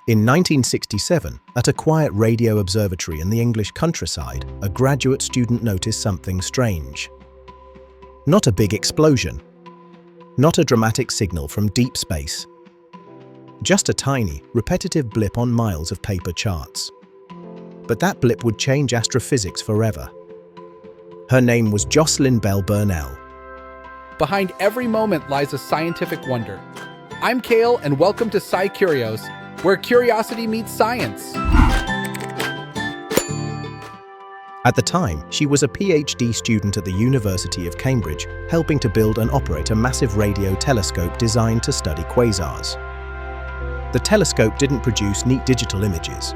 In 1967, at a quiet radio observatory in the English countryside, a graduate student noticed something strange. Not a big explosion. Not a dramatic signal from deep space. Just a tiny, repetitive blip on miles of paper charts. But that blip would change astrophysics forever. Her name was Jocelyn Burnell. Behind every moment lies a scientific wonder. I'm Kale, and welcome to SciCurios, where curiosity meets science. At the time, she was a PhD student at the University of Cambridge, helping to build and operate a massive radio telescope designed to study quasars. The telescope didn't produce neat digital images.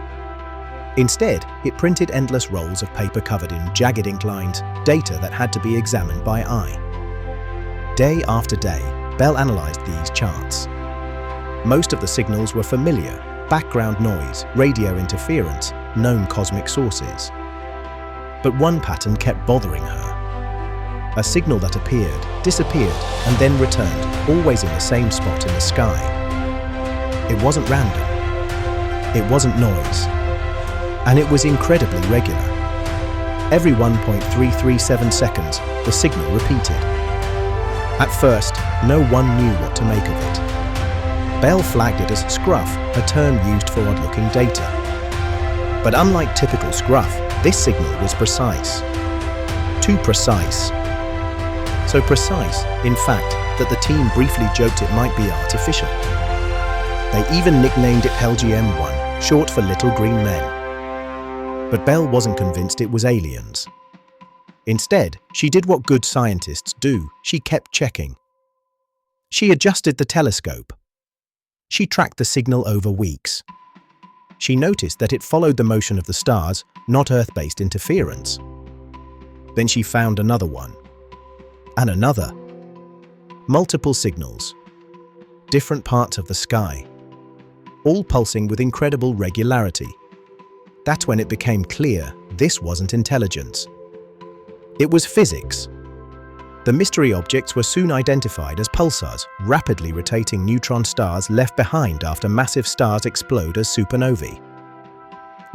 Instead, it printed endless rolls of paper covered in jagged ink lines, data that had to be examined by eye. Day after day, Bell analyzed these charts. Most of the signals were familiar: background noise, radio interference, known cosmic sources. But one pattern kept bothering her. A signal that appeared, disappeared, and then returned, always in the same spot in the sky. It wasn't random. It wasn't noise. And it was incredibly regular. Every 1.337 seconds, the signal repeated. At first, no one knew what to make of it. Bell flagged it as scruff, a term used for odd-looking data. But unlike typical scruff, this signal was precise. Too precise. So precise, in fact, that the team briefly joked it might be artificial. They even nicknamed it LGM-1, short for Little Green Men. But Bell wasn't convinced it was aliens. Instead, she did what good scientists do: she kept checking. She adjusted the telescope. She tracked the signal over weeks. She noticed that it followed the motion of the stars, not Earth-based interference. Then she found another one. And another. Multiple signals. Different parts of the sky. All pulsing with incredible regularity. That's when it became clear this wasn't intelligence. It was physics. The mystery objects were soon identified as pulsars, rapidly rotating neutron stars left behind after massive stars explode as supernovae.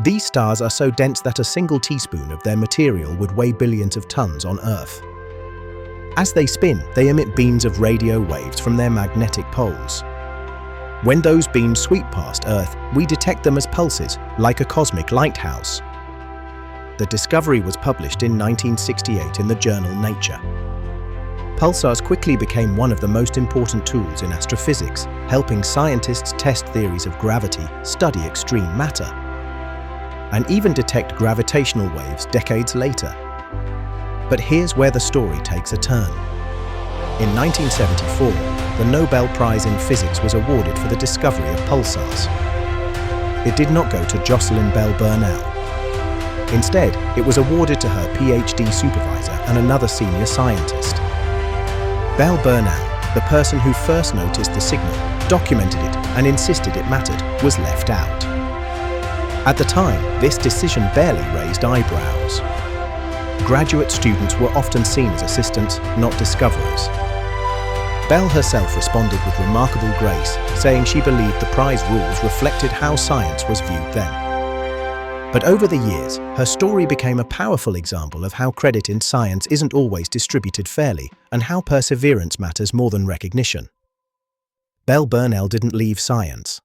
These stars are so dense that a single teaspoon of their material would weigh billions of tons on Earth. As they spin, they emit beams of radio waves from their magnetic poles. When those beams sweep past Earth, we detect them as pulses, like a cosmic lighthouse. The discovery was published in 1968 in the journal Nature. Pulsars quickly became one of the most important tools in astrophysics, helping scientists test theories of gravity, study extreme matter, and even detect gravitational waves decades later. But here's where the story takes a turn. In 1974, the Nobel Prize in Physics was awarded for the discovery of pulsars. It did not go to Jocelyn Burnell. Instead, it was awarded to her PhD supervisor and another senior scientist. Burnell, the person who first noticed the signal, documented it, and insisted it mattered, was left out. At the time, this decision barely raised eyebrows. Graduate students were often seen as assistants, not discoverers. Bell herself responded with remarkable grace, saying she believed the prize rules reflected how science was viewed then. But over the years, her story became a powerful example of how credit in science isn't always distributed fairly, and how perseverance matters more than recognition. Burnell didn't leave science.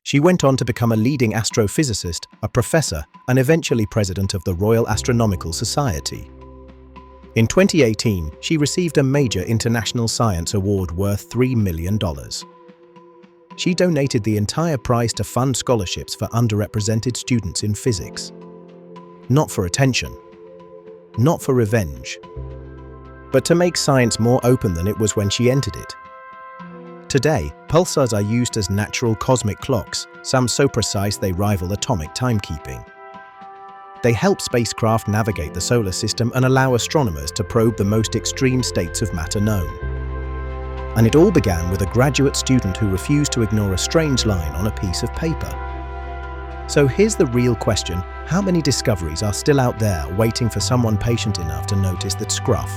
She went on to become a leading astrophysicist, a professor, and eventually president of the Royal Astronomical Society. In 2018, she received a major international science award worth $3 million. She donated the entire prize to fund scholarships for underrepresented students in physics. Not for attention, not for revenge, but to make science more open than it was when she entered it. Today, pulsars are used as natural cosmic clocks, some so precise they rival atomic timekeeping. They help spacecraft navigate the solar system and allow astronomers to probe the most extreme states of matter known. And it all began with a graduate student who refused to ignore a strange line on a piece of paper. So here's the real question: how many discoveries are still out there waiting for someone patient enough to notice that scruff?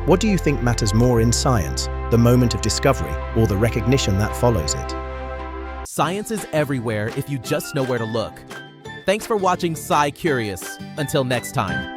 What do you think matters more in science, the moment of discovery or the recognition that follows it? Science is everywhere if you just know where to look. Thanks for watching SciCurious. Until next time.